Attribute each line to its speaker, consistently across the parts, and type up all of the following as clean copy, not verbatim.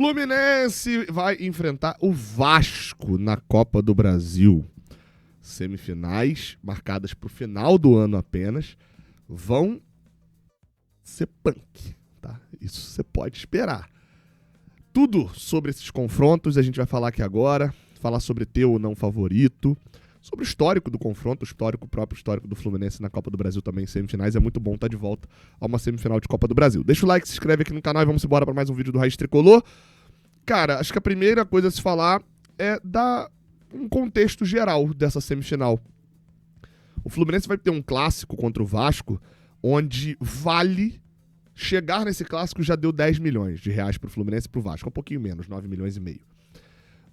Speaker 1: Fluminense vai enfrentar o Vasco na Copa do Brasil. Semifinais, marcadas para o final do ano apenas, vão ser punk, tá? Isso você pode esperar. Tudo sobre esses confrontos a gente vai falar aqui agora, falar sobre teu ou não favorito, sobre o histórico do confronto, o próprio histórico do Fluminense na Copa do Brasil também em semifinais. É muito bom estar de volta a uma semifinal de Copa do Brasil. Deixa o like, se inscreve aqui no canal e vamos embora para mais um vídeo do Raiz Tricolor. Cara, acho que a primeira coisa a se falar é dar um contexto geral dessa semifinal. O Fluminense vai ter um clássico contra o Vasco, onde vale chegar nesse clássico já deu 10 milhões de reais pro Fluminense e pro Vasco. Um pouquinho menos, 9 milhões e meio.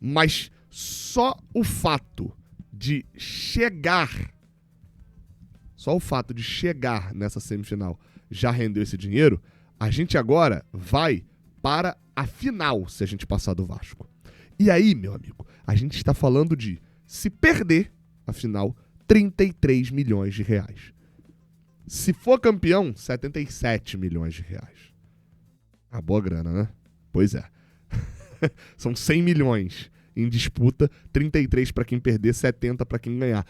Speaker 1: Mas só o fato de chegar nessa semifinal já rendeu esse dinheiro. A gente agora vai para a final se a gente passar do Vasco. E aí, meu amigo, a gente está falando de, se perder a final, 33 milhões de reais. Se for campeão, 77 milhões de reais. Ah, boa grana, né? Pois é. São 100 milhões em disputa, 33 para quem perder, 70 para quem ganhar.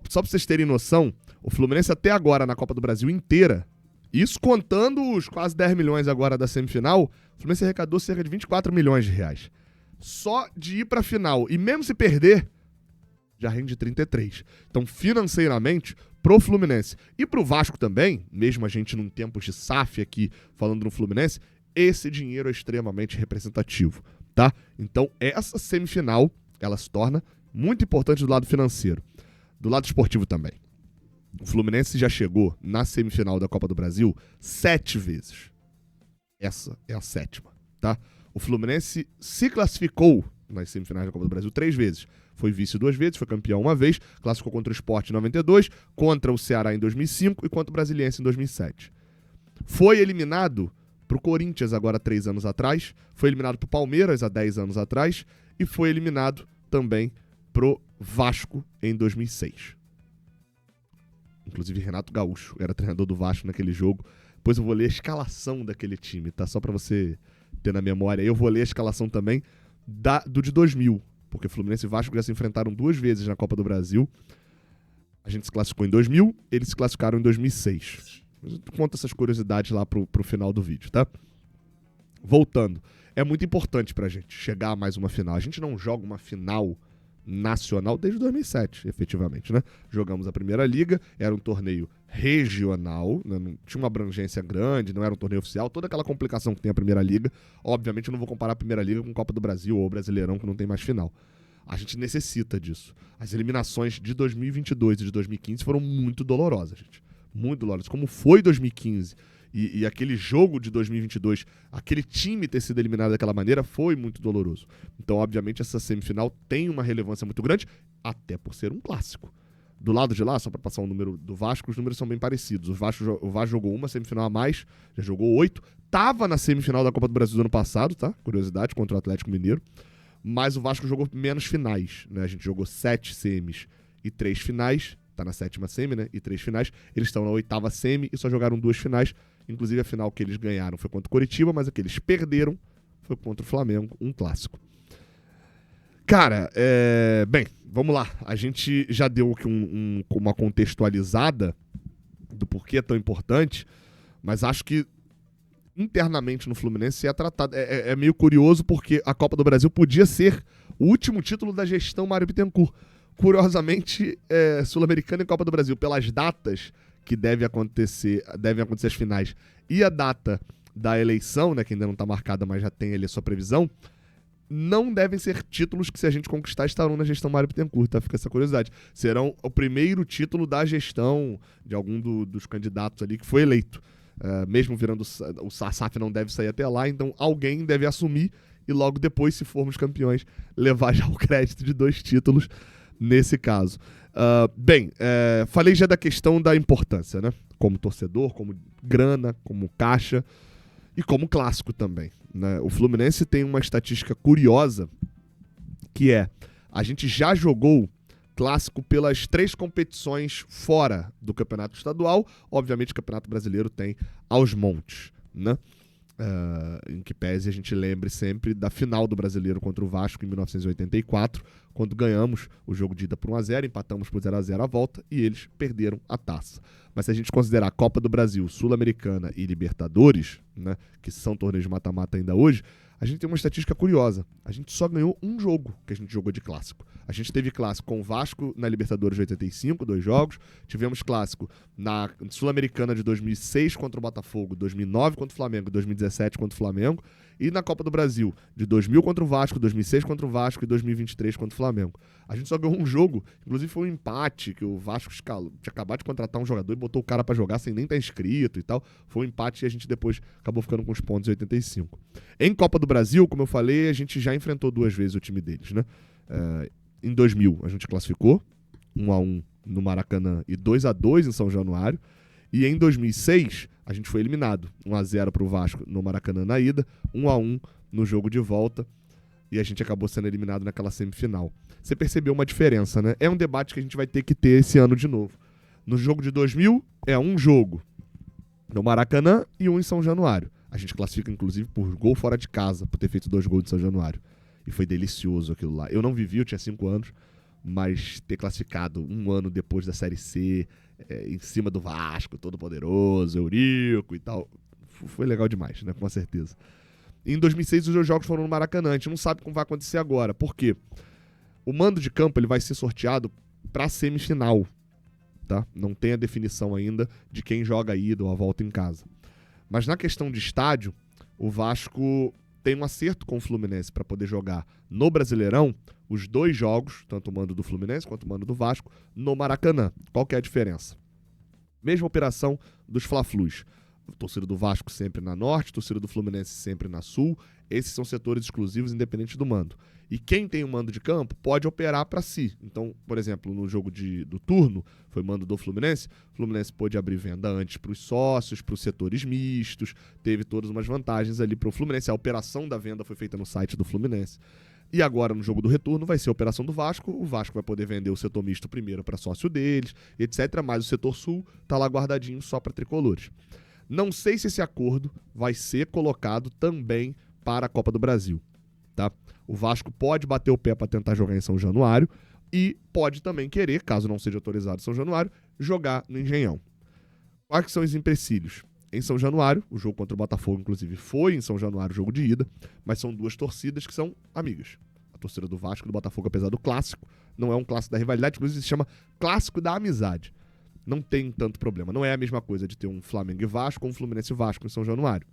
Speaker 1: Só para vocês terem noção, o Fluminense até agora na Copa do Brasil inteira, isso contando os quase 10 milhões agora da semifinal, o Fluminense arrecadou cerca de 24 milhões de reais. Só de ir para a final, e mesmo se perder, já rende 33. Então, financeiramente, pro Fluminense e pro Vasco também, mesmo a gente num tempos de SAF aqui falando no Fluminense, esse dinheiro é extremamente representativo, tá? Então, essa semifinal, ela se torna muito importante do lado financeiro. Do lado esportivo também. O Fluminense já chegou na semifinal da Copa do Brasil 7 vezes. Essa é a 7ª, tá? O Fluminense se classificou nas semifinais da Copa do Brasil 3 vezes. Foi vice 2 vezes, foi campeão 1 vez, classificou contra o Sport em 92, contra o Ceará em 2005 e contra o Brasiliense em 2007. Foi eliminado pro Corinthians agora 3 anos atrás, foi eliminado pro Palmeiras há 10 anos atrás e foi eliminado também pro Vasco em 2006. Inclusive Renato Gaúcho era treinador do Vasco naquele jogo. Depois eu vou ler a escalação daquele time, tá? Só pra você ter na memória. Eu vou ler a escalação também do de 2000, porque Fluminense e Vasco já se enfrentaram 2 vezes na Copa do Brasil. A gente se classificou em 2000, eles se classificaram em 2006. Conta essas curiosidades lá pro final do vídeo, tá? Voltando, é muito importante pra gente chegar a mais uma final. A gente não joga uma final nacional desde 2007, efetivamente, né? Jogamos a Primeira Liga, era um torneio regional, né? Não tinha uma abrangência grande, não era um torneio oficial, toda aquela complicação que tem a Primeira Liga. Obviamente eu não vou comparar a Primeira Liga com Copa do Brasil ou Brasileirão, que não tem mais final. A gente necessita disso. As eliminações de 2022 e de 2015 foram muito dolorosas, gente. Muito dolorosas. Como foi 2015 e aquele jogo de 2022, aquele time ter sido eliminado daquela maneira, foi muito doloroso. Então, obviamente, essa semifinal tem uma relevância muito grande, até por ser um clássico. Do lado de lá, só para passar o número do Vasco, os números são bem parecidos. O Vasco jogou uma semifinal a mais, já jogou 8. Tava na semifinal da Copa do Brasil do ano passado, tá? Curiosidade, contra o Atlético Mineiro. Mas o Vasco jogou menos finais, né? A gente jogou 7 semis e 3 finais. Tá na 7ª semi, né? E 3 finais. Eles estão na 8ª semi e só jogaram 2 finais. Inclusive a final que eles ganharam foi contra o Coritiba, mas a que eles perderam foi contra o Flamengo, um clássico. Cara, bem, vamos lá. A gente já deu aqui uma contextualizada do porquê é tão importante, mas acho que internamente no Fluminense é tratado. É meio curioso porque a Copa do Brasil podia ser o último título da gestão Mário Bittencourt. Curiosamente, Sul-Americana e Copa do Brasil, pelas datas que devem acontecer as finais e a data da eleição, né, que ainda não está marcada, mas já tem ali a sua previsão, não devem ser títulos que, se a gente conquistar, estarão na gestão Mário Bittencourt, tá? Fica essa curiosidade. Serão o primeiro título da gestão de algum dos candidatos ali que foi eleito. Mesmo virando o SAF não deve sair até lá, então alguém deve assumir e logo depois, se formos campeões, levar já o crédito de 2 títulos nesse caso. Falei já da questão da importância, né? Como torcedor, como grana, como caixa e como clássico também, né? O Fluminense tem uma estatística curiosa, que a gente já jogou clássico pelas 3 competições fora do Campeonato Estadual. Obviamente o Campeonato Brasileiro tem aos montes, né? em que pese a gente lembre sempre da final do Brasileiro contra o Vasco em 1984, quando ganhamos o jogo de ida por 1-0, empatamos por 0-0 a volta e eles perderam a taça. Mas se a gente considerar a Copa do Brasil, Sul-Americana e Libertadores, né, que são torneios de mata-mata ainda hoje, a gente tem uma estatística curiosa. A gente só ganhou um jogo que a gente jogou de clássico. A gente teve clássico com o Vasco na Libertadores de 85, 2 jogos. Tivemos clássico na Sul-Americana de 2006 contra o Botafogo, 2009 contra o Flamengo, 2017 contra o Flamengo. E na Copa do Brasil, de 2000 contra o Vasco, 2006 contra o Vasco e 2023 contra o Flamengo. A gente só ganhou um jogo, inclusive foi um empate, que o Vasco tinha acabado de contratar um jogador e botou o cara pra jogar sem nem estar inscrito e tal. Foi um empate e a gente depois acabou ficando com os pontos em 85. Em Copa do Brasil, como eu falei, a gente já enfrentou 2 vezes o time deles, né? Em 2000, a gente classificou 1-1 no Maracanã e 2-2 em São Januário. E em 2006, a gente foi eliminado. 1-0 pro Vasco no Maracanã na ida, 1-1 no jogo de volta. E a gente acabou sendo eliminado naquela semifinal. Você percebeu uma diferença, né? É um debate que a gente vai ter que ter esse ano de novo. No jogo de 2000, é um jogo no Maracanã e um em São Januário. A gente classifica, inclusive, por gol fora de casa, por ter feito 2 gols em São Januário. E foi delicioso aquilo lá. Eu não vivi, eu tinha 5 anos, mas ter classificado um ano depois da Série C, em cima do Vasco, todo poderoso, Eurico e tal, foi legal demais, né? Com certeza. Em 2006, os 2 jogos foram no Maracanã. A gente não sabe como vai acontecer agora. Por quê? O mando de campo ele vai ser sorteado para a semifinal. Tá? Não tem a definição ainda de quem joga a ida ou a volta em casa. Mas na questão de estádio, o Vasco tem um acerto com o Fluminense para poder jogar no Brasileirão os 2 jogos, tanto o mando do Fluminense quanto o mando do Vasco, no Maracanã. Qual que é a diferença? Mesma operação dos Fla-Flus. Torcida do Vasco sempre na norte, torcida do Fluminense sempre na sul. Esses são setores exclusivos independente do mando. E quem tem o mando de campo pode operar para si. Então, por exemplo, no jogo do turno, foi mando do Fluminense, o Fluminense pôde abrir venda antes para os sócios, para os setores mistos, teve todas umas vantagens ali para o Fluminense. A operação da venda foi feita no site do Fluminense. E agora, no jogo do retorno, vai ser a operação do Vasco. O Vasco vai poder vender o setor misto primeiro para sócio deles, etc. Mas o setor sul está lá guardadinho só para tricolores. Não sei se esse acordo vai ser colocado também para a Copa do Brasil. Tá? O Vasco pode bater o pé para tentar jogar em São Januário e pode também querer, caso não seja autorizado em São Januário, jogar no Engenhão. Quais são os empecilhos? Em São Januário, o jogo contra o Botafogo, inclusive, foi em São Januário, jogo de ida, mas são 2 torcidas que são amigas. A torcida do Vasco e do Botafogo, apesar do clássico, não é um clássico da rivalidade, inclusive se chama clássico da amizade. Não tem tanto problema. Não é a mesma coisa de ter um Flamengo e Vasco ou um Fluminense e Vasco em São Januário.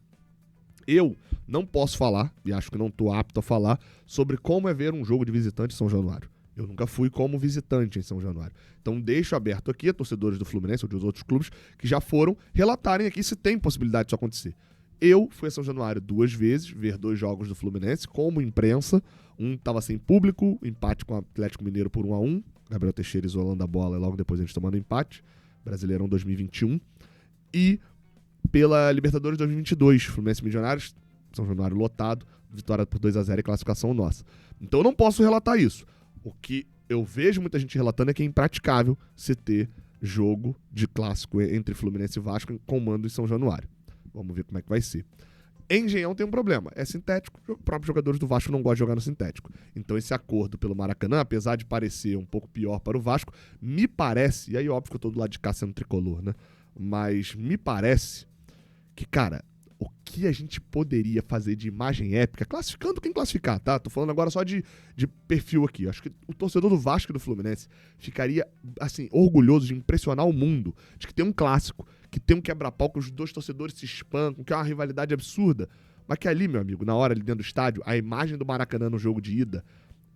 Speaker 1: Eu não posso falar, e acho que não estou apto a falar, sobre como é ver um jogo de visitante em São Januário. Eu nunca fui como visitante em São Januário. Então deixo aberto aqui a torcedores do Fluminense ou dos outros clubes que já foram relatarem aqui se tem possibilidade disso acontecer. Eu fui a São Januário 2 vezes, ver 2 jogos do Fluminense como imprensa. Um estava sem público, empate com o Atlético Mineiro por 1-1. Gabriel Teixeira isolando a bola e logo depois a gente tomando empate. Brasileirão 2021. E pela Libertadores 2022, Fluminense Milionários, São Januário lotado, vitória por 2-0 e classificação nossa. Então eu não posso relatar isso. O que eu vejo muita gente relatando é que é impraticável se ter jogo de clássico entre Fluminense e Vasco com mando em São Januário. Vamos ver como é que vai ser. Em Engenhão tem um problema, é sintético, os próprios jogadores do Vasco não gostam de jogar no sintético. Então esse acordo pelo Maracanã, apesar de parecer um pouco pior para o Vasco, me parece, e aí óbvio que eu tô do lado de cá sendo tricolor, né? Mas me parece que, cara, o que a gente poderia fazer de imagem épica, classificando quem classificar, tá? Tô falando agora só de perfil aqui. Acho que o torcedor do Vasco e do Fluminense ficaria, assim, orgulhoso de impressionar o mundo, de que tem um clássico, que tem um quebra-pau, que os 2 torcedores se espancam, que é uma rivalidade absurda. Mas que ali, meu amigo, na hora ali dentro do estádio, a imagem do Maracanã no jogo de ida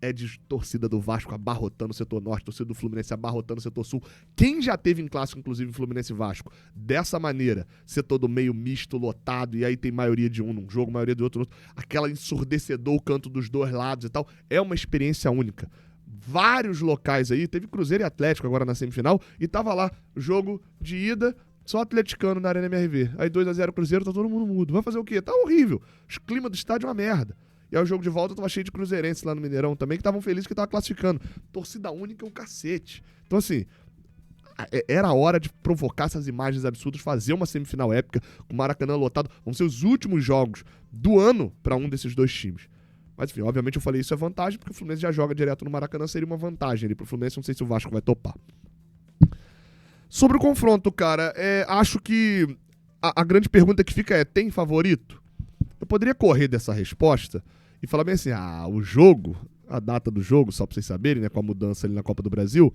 Speaker 1: é de torcida do Vasco abarrotando o setor norte, torcida do Fluminense abarrotando o setor sul. Quem já teve em clássico, inclusive Fluminense e Vasco, dessa maneira, setor do meio misto, lotado, e aí tem maioria de um num jogo, maioria do outro no outro, aquela ensurdecedor o canto dos 2 lados e tal, é uma experiência única. Vários locais aí, teve Cruzeiro e Atlético agora na semifinal, e tava lá, jogo de ida, só atleticano na Arena MRV. Aí 2-0 Cruzeiro, tá todo mundo mudo. Vai fazer o quê? Tá horrível. O clima do estádio é uma merda. E aí o jogo de volta tava cheio de cruzeirenses lá no Mineirão também, que estavam felizes que tava classificando. Torcida única é um cacete. Então assim, Era a hora de provocar essas imagens absurdas, fazer uma semifinal épica com o Maracanã lotado. Vão ser os últimos jogos do ano para um desses dois times. Mas, enfim, obviamente eu falei isso é vantagem, porque o Fluminense já joga direto no Maracanã, seria uma vantagem ali pro Fluminense, não sei se o Vasco vai topar. Sobre o confronto, cara, acho que a grande pergunta que fica é, tem favorito? Eu poderia correr dessa resposta e falar bem assim, o jogo, a data do jogo, só pra vocês saberem, né, com a mudança ali na Copa do Brasil,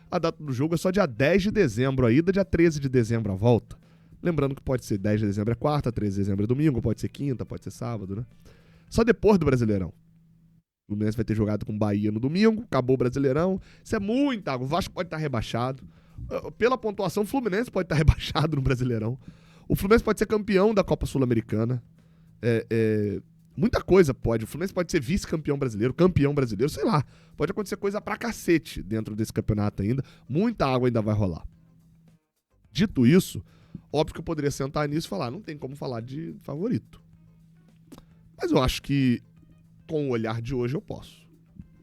Speaker 1: a data do jogo é só dia 10 de dezembro, a ida, dia 13 de dezembro a volta. Lembrando que pode ser 10 de dezembro é quarta, 13 de dezembro é domingo, pode ser quinta, pode ser sábado, né? Só depois do Brasileirão. O Fluminense vai ter jogado com o Bahia no domingo, acabou o Brasileirão. Isso é muito água. O Vasco pode estar rebaixado. Pela pontuação, o Fluminense pode estar rebaixado no Brasileirão. O Fluminense pode ser campeão da Copa Sul-Americana. Muita coisa pode. O Fluminense pode ser vice-campeão brasileiro, campeão brasileiro, sei lá. Pode acontecer coisa pra cacete dentro desse campeonato ainda. Muita água ainda vai rolar. Dito isso, óbvio que eu poderia sentar nisso e falar, não tem como falar de favorito. Mas eu acho que, com o olhar de hoje, eu posso.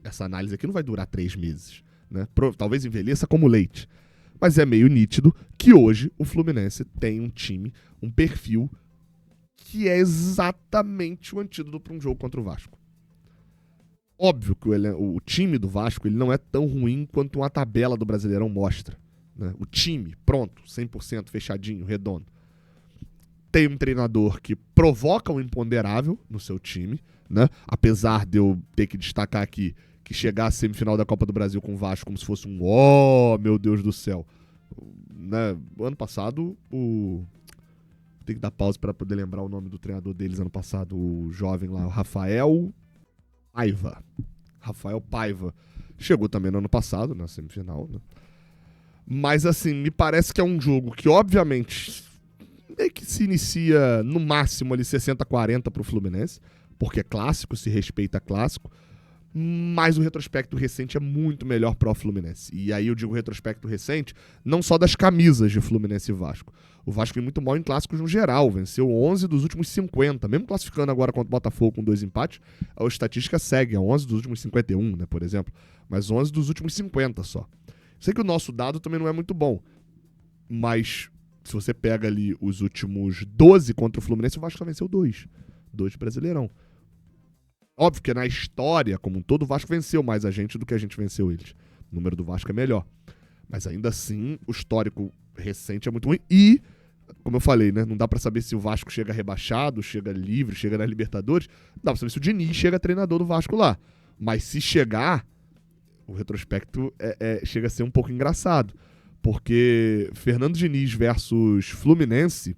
Speaker 1: Essa análise aqui não vai durar 3 meses, né? Talvez envelheça como leite. Mas é meio nítido que hoje o Fluminense tem um time, um perfil que é exatamente o antídoto para um jogo contra o Vasco. Óbvio que o time do Vasco ele não é tão ruim quanto uma tabela do Brasileirão mostra, né? O time, pronto, 100% fechadinho, redondo. Tem um treinador que provoca o imponderável no seu time, né? Apesar de eu ter que destacar aqui que chegar à semifinal da Copa do Brasil com o Vasco como se fosse um meu Deus do céu. Né? O ano passado, tem que dar pausa para poder lembrar o nome do treinador deles ano passado, o jovem lá, o Rafael Paiva. Rafael Paiva. Chegou também no ano passado, na semifinal, né? Mas assim, me parece que é um jogo que, obviamente, meio que se inicia no máximo ali 60-40 pro Fluminense, porque é clássico, se respeita clássico, mas o retrospecto recente é muito melhor pro Fluminense. E aí eu digo retrospecto recente, não só das camisas de Fluminense e Vasco. O Vasco é muito mal em clássicos no geral, venceu 11 dos últimos 50, mesmo classificando agora contra o Botafogo com 2 empates, a estatística segue, é 11 dos últimos 51, né, por exemplo, mas 11 dos últimos 50 só. Sei que o nosso dado também não é muito bom, mas se você pega ali os últimos 12 contra o Fluminense, o Vasco só venceu 2 de Brasileirão. Óbvio que na história, como um todo, o Vasco venceu mais a gente do que a gente venceu eles. O número do Vasco é melhor. Mas ainda assim, o histórico recente é muito ruim. E, como eu falei, né, não dá pra saber se o Vasco chega rebaixado, chega livre, chega na Libertadores. Não dá pra saber se o Diniz chega treinador do Vasco lá. Mas se chegar, o retrospecto chega a ser um pouco engraçado. Porque Fernando Diniz versus Fluminense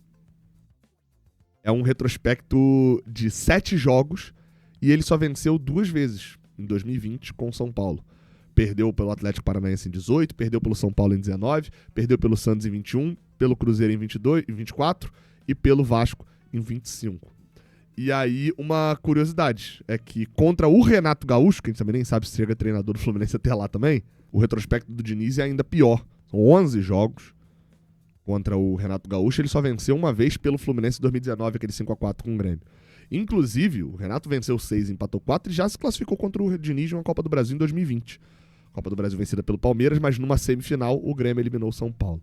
Speaker 1: é um retrospecto de 7 jogos e ele só venceu 2 vezes em 2020 com o São Paulo. Perdeu pelo Atlético Paranaense em 18, perdeu pelo São Paulo em 19, perdeu pelo Santos em 21, pelo Cruzeiro em 22, em 24 e pelo Vasco em 25. E aí, uma curiosidade é que contra o Renato Gaúcho, que a gente também nem sabe se chega treinador do Fluminense até lá também, o retrospecto do Diniz é ainda pior. São 11 jogos contra o Renato Gaúcho, ele só venceu uma vez pelo Fluminense em 2019, aquele 5-4 com o Grêmio. Inclusive, o Renato venceu 6, empatou 4 e já se classificou contra o Diniz numa Copa do Brasil em 2020. Copa do Brasil vencida pelo Palmeiras, mas numa semifinal o Grêmio eliminou o São Paulo.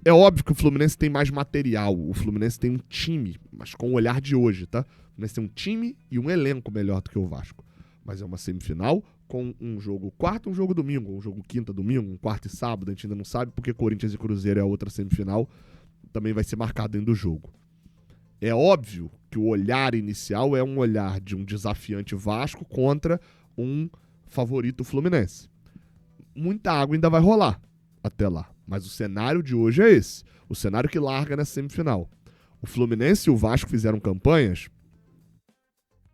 Speaker 1: É óbvio que o Fluminense tem mais material, o Fluminense tem um time, mas com o olhar de hoje, tá? O Fluminense tem um time e um elenco melhor do que o Vasco. Mas é uma semifinal com um jogo quarta, um jogo domingo, um jogo quinta, domingo, um quarto e sábado, a gente ainda não sabe, porque Corinthians e Cruzeiro é a outra semifinal, também vai ser marcado dentro do jogo. É óbvio que o olhar inicial é um olhar de um desafiante Vasco contra um favorito Fluminense. Muita água ainda vai rolar até lá. Mas o cenário de hoje é esse. O cenário que larga na semifinal. O Fluminense e o Vasco fizeram campanhas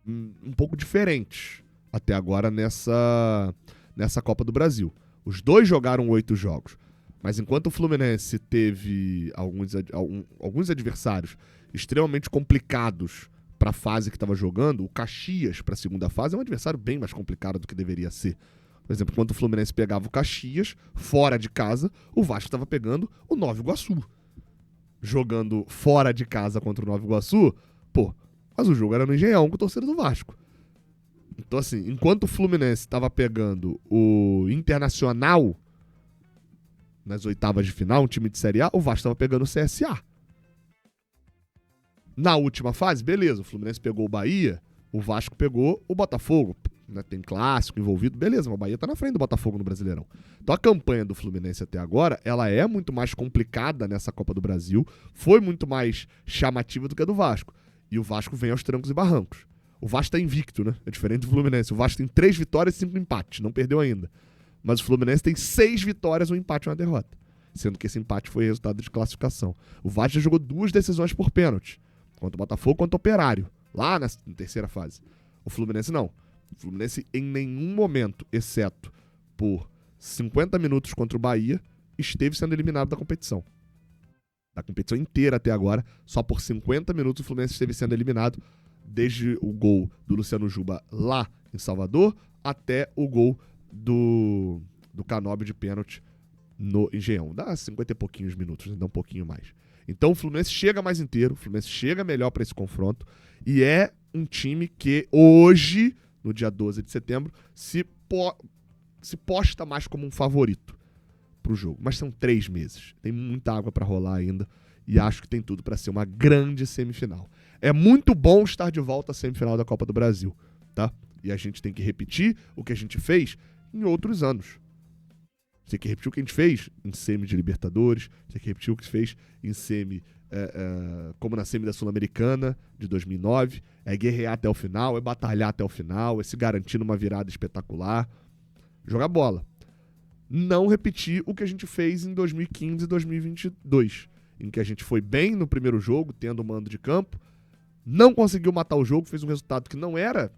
Speaker 1: um pouco diferentes até agora nessa Copa do Brasil. Os dois jogaram 8 jogos. Mas enquanto o Fluminense teve alguns adversários extremamente complicados para a fase que estava jogando, o Caxias para a segunda fase é um adversário bem mais complicado do que deveria ser. Por exemplo, quando o Fluminense pegava o Caxias, fora de casa, o Vasco estava pegando o Nova Iguaçu. Jogando fora de casa contra o Nova Iguaçu, mas o jogo era no Engenhão com a torcida do Vasco. Então, assim, enquanto o Fluminense estava pegando o Internacional nas oitavas de final, um time de Série A, o Vasco estava pegando o CSA. Na última fase, beleza, o Fluminense pegou o Bahia, o Vasco pegou o Botafogo. Né, tem clássico envolvido, beleza, mas o Bahia tá na frente do Botafogo no Brasileirão. Então a campanha do Fluminense até agora, ela é muito mais complicada nessa Copa do Brasil, foi muito mais chamativa do que a do Vasco. E o Vasco vem aos trancos e barrancos. O Vasco tá invicto, né? É diferente do Fluminense. O Vasco tem 3 vitórias e 5 empates, não perdeu ainda. Mas o Fluminense tem 6 vitórias, um empate e uma derrota. Sendo que esse empate foi resultado de classificação. O Vasco já jogou 2 decisões por pênalti. Contra o Botafogo, contra o Operário. Lá na terceira fase. O Fluminense não. O Fluminense em nenhum momento, exceto por 50 minutos contra o Bahia, esteve sendo eliminado da competição. Da competição inteira até agora, só por 50 minutos o Fluminense esteve sendo eliminado, desde o gol do Luciano Juba lá em Salvador, até o gol do Canóbio de pênalti no Engenhão. Dá 50 e pouquinhos minutos, dá um pouquinho mais. Então o Fluminense chega mais inteiro, o Fluminense chega melhor para esse confronto, e é um time que hoje, no dia 12 de setembro, se posta mais como um favorito pro jogo. Mas são 3 meses, tem muita água para rolar ainda, e acho que tem tudo para ser uma grande semifinal. É muito bom estar de volta à semifinal da Copa do Brasil, tá? E a gente tem que repetir o que a gente fez em outros anos. Você tem que repetir o que a gente fez em semi de Libertadores, você tem que repetir o que fez em semi, como na semi da Sul-Americana de 2009, é guerrear até o final, é batalhar até o final, é se garantir numa virada espetacular, jogar bola. Não repetir o que a gente fez em 2015 e 2022, em que a gente foi bem no primeiro jogo, tendo o mando de campo, não conseguiu matar o jogo, fez um resultado que não era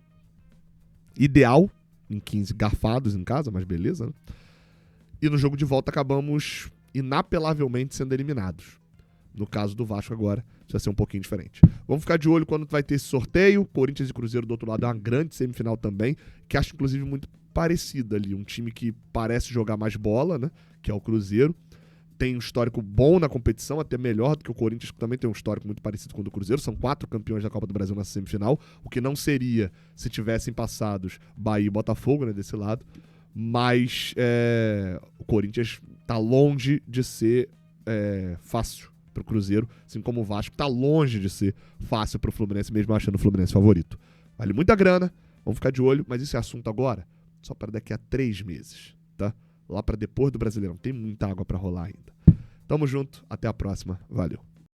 Speaker 1: ideal, em 15 garfados em casa, mas beleza, né? E no jogo de volta acabamos inapelavelmente sendo eliminados. No caso do Vasco agora, isso vai ser um pouquinho diferente. Vamos ficar de olho quando vai ter esse sorteio. Corinthians e Cruzeiro do outro lado é uma grande semifinal também, que acho inclusive muito parecida ali. Um time que parece jogar mais bola, né? Que é o Cruzeiro. Tem um histórico bom na competição, até melhor do que o Corinthians, que também tem um histórico muito parecido com o do Cruzeiro. São 4 campeões da Copa do Brasil na semifinal, o que não seria se tivessem passados Bahia e Botafogo, né, desse lado. Mas o Corinthians está longe de ser fácil para o Cruzeiro, assim como o Vasco está longe de ser fácil para o Fluminense, mesmo achando o Fluminense favorito. Vale muita grana, vamos ficar de olho, mas isso é assunto agora, só para daqui a 3 meses, tá? Lá para depois do Brasileirão, tem muita água para rolar ainda. Tamo junto, até a próxima, valeu.